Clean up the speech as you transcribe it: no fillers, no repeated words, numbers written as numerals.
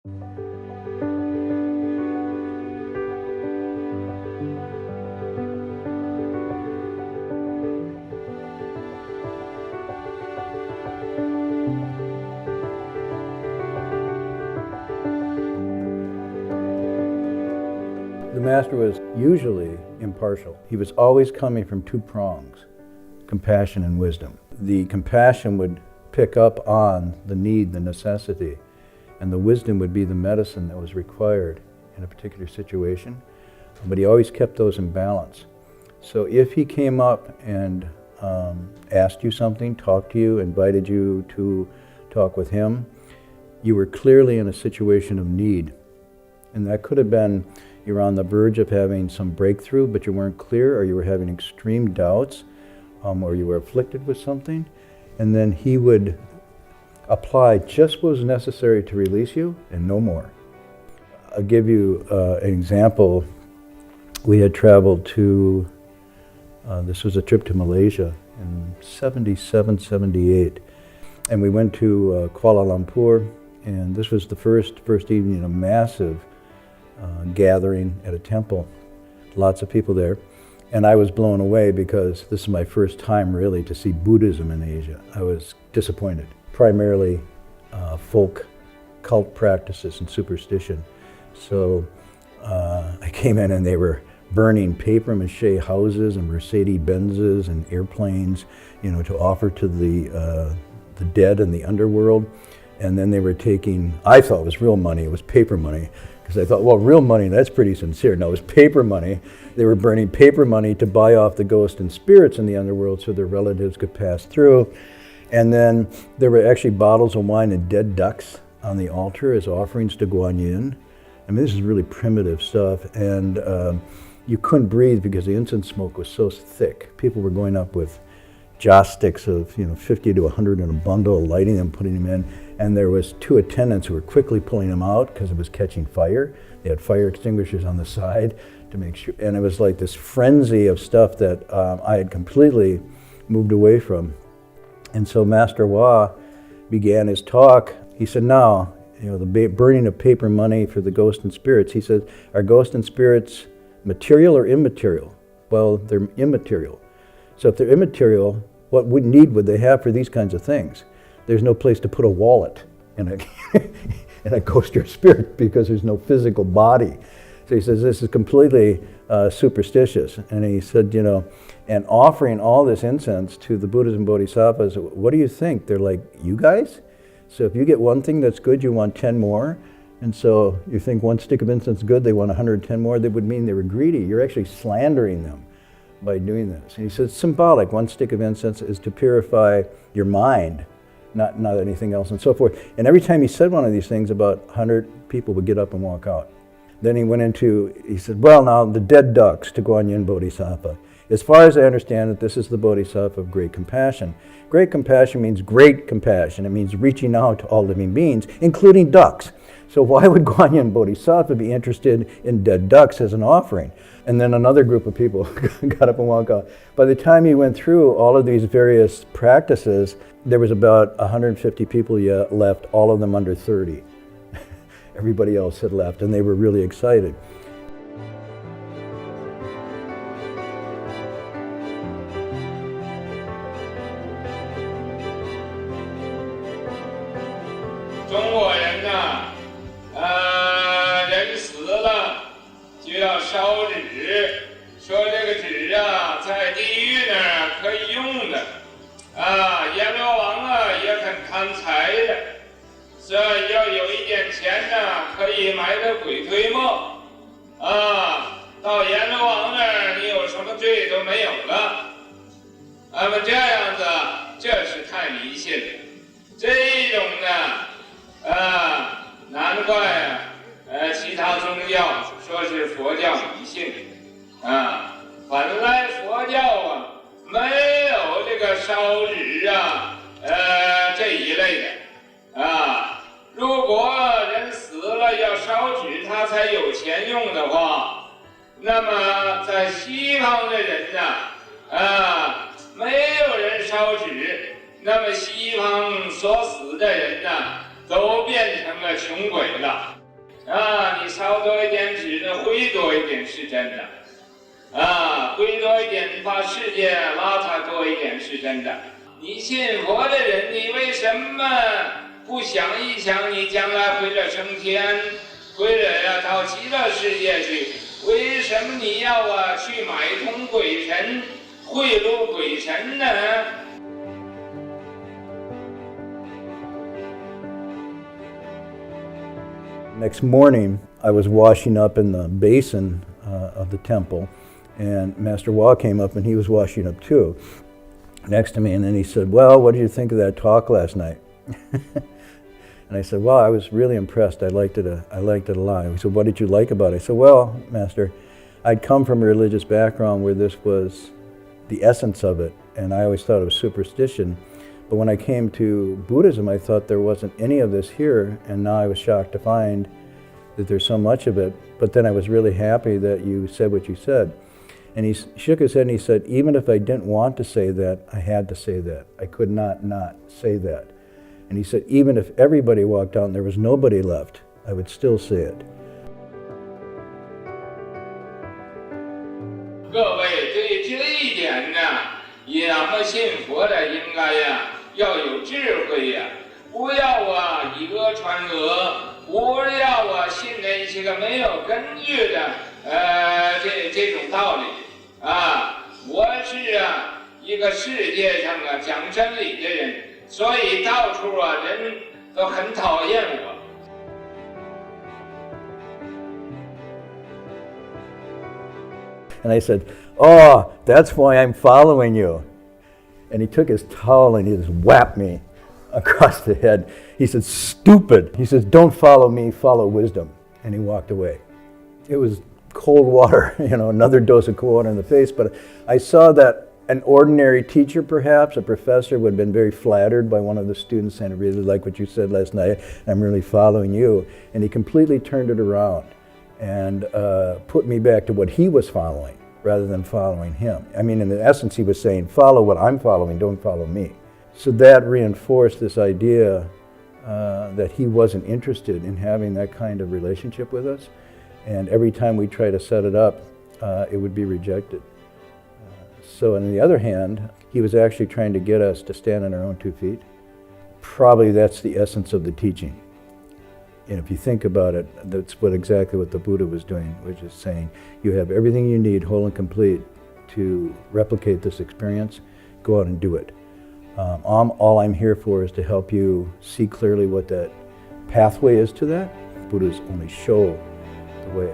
The master was usually impartial. He was always coming from two prongs, compassion and wisdom. The compassion would pick up on the need, the necessity, and the wisdom would be the medicine that was required in a particular situation. But he always kept those in balance. So if he came up and asked you something, talked to you, invited you to talk with him, you were clearly in a situation of need. And that could have been you're on the verge of having some breakthrough, but you weren't clear, or you were having extreme doubts, or you were afflicted with something. And then he would apply just what was necessary to release you and no more. I'll give you an example. We had traveled to, this was a trip to Malaysia in 77, 78. And we went to Kuala Lumpur, and this was the first evening in a massive gathering at a temple. Lots of people there. And I was blown away because this is my first time really to see Buddhism in Asia. I was disappointed. Primarily folk cult practices and superstition. So I came in and they were burning paper mache houses and Mercedes Benzes and airplanes, to offer to the dead in the underworld. And then they were taking, I thought it was real money, it was paper money. Because I thought, well, real money, that's pretty sincere. No, it was paper money. They were burning paper money to buy off the ghosts and spirits in the underworld so their relatives could pass through. And then there were actually bottles of wine and dead ducks on the altar as offerings to Guan Yin. I mean, this is really primitive stuff. And you couldn't breathe because the incense smoke was so thick. People were going up with joss sticks of 50 to 100 in a bundle, lighting them, putting them in. And there was two attendants who were quickly pulling them out because it was catching fire. They had fire extinguishers on the side to make sure. And it was like this frenzy of stuff that I had completely moved away from. And so Master Hua began his talk. He said, now, the burning of paper money for the ghosts and spirits. He said, are ghosts and spirits material or immaterial? Well, they're immaterial. So if they're immaterial, what need would they have for these kinds of things? There's no place to put a wallet in a ghost or spirit because there's no physical body. So he says this is completely superstitious. And he said, and offering all this incense to the Buddhas and Bodhisattvas, what do you think? They're like, you guys? So if you get one thing that's good, you want 10 more. And so you think one stick of incense is good, they want 110 more. That would mean they were greedy. You're actually slandering them by doing this. And he said, it's symbolic. One stick of incense is to purify your mind, not anything else, and so forth. And every time he said one of these things, about 100 people would get up and walk out. Then he said, well, now the dead ducks to Guan Yin Bodhisattva. As far as I understand it, this is the Bodhisattva of great compassion. Great compassion means great compassion. It means reaching out to all living beings, including ducks. So why would Guan Yin Bodhisattva be interested in dead ducks as an offering? And then another group of people got up and walked out. By the time he went through all of these various practices, there was about 150 people left, all of them under 30. Everybody else had left, and they were really excited. 都变成了穷鬼了。你烧多一点纸呢，灰多一点是真的。灰多一点，把世界邋遢多一点是真的。你信佛的人，你为什么不想一想，你将来回了升天，回了到极乐世界去？为什么你要去买通鬼神，贿赂鬼神呢？ Next morning, I was washing up in the basin of the temple, and Master Hua came up and he was washing up too, next to me, and then he said, "Well, what did you think of that talk last night?" And I said, "Well, I was really impressed. I liked it a lot." He said, "What did you like about it?" I said, "Well, Master, I'd come from a religious background where this was the essence of it, and I always thought it was superstition. But when I came to Buddhism, I thought there wasn't any of this here, and now I was shocked to find that there's so much of it. But then I was really happy that you said what you said." And he shook his head and he said, "Even if I didn't want to say that, I had to say that. I could not say that." And he said, "Even if everybody walked out and there was nobody left, I would still say it." 各位对这一点呢，咱们信佛的应该要有智慧不要以讹传讹，不要信那些个没有根据的这种道理我是一个世界上讲真理的人，所以到处人都很讨厌我。 And I said, "Oh, that's why I'm following you." And he took his towel and he just whapped me across the head. He said, "Stupid." He says, "Don't follow me, follow wisdom." And he walked away. It was cold water, another dose of cold water in the face. But I saw that an ordinary teacher, perhaps, a professor, would have been very flattered by one of the students saying, "I really like what you said last night. I'm really following you." And he completely turned it around and put me back to what he was following rather than following him. I mean, in essence, he was saying, follow what I'm following, don't follow me. So that reinforced this idea that he wasn't interested in having that kind of relationship with us. And every time we try to set it up, it would be rejected. So on the other hand, he was actually trying to get us to stand on our own 2 feet. Probably that's the essence of the teaching. And if you think about it, that's exactly what the Buddha was doing, which is saying, you have everything you need, whole and complete, to replicate this experience. Go out and do it. All I'm here for is to help you see clearly what that pathway is to that. Buddhas only show the way.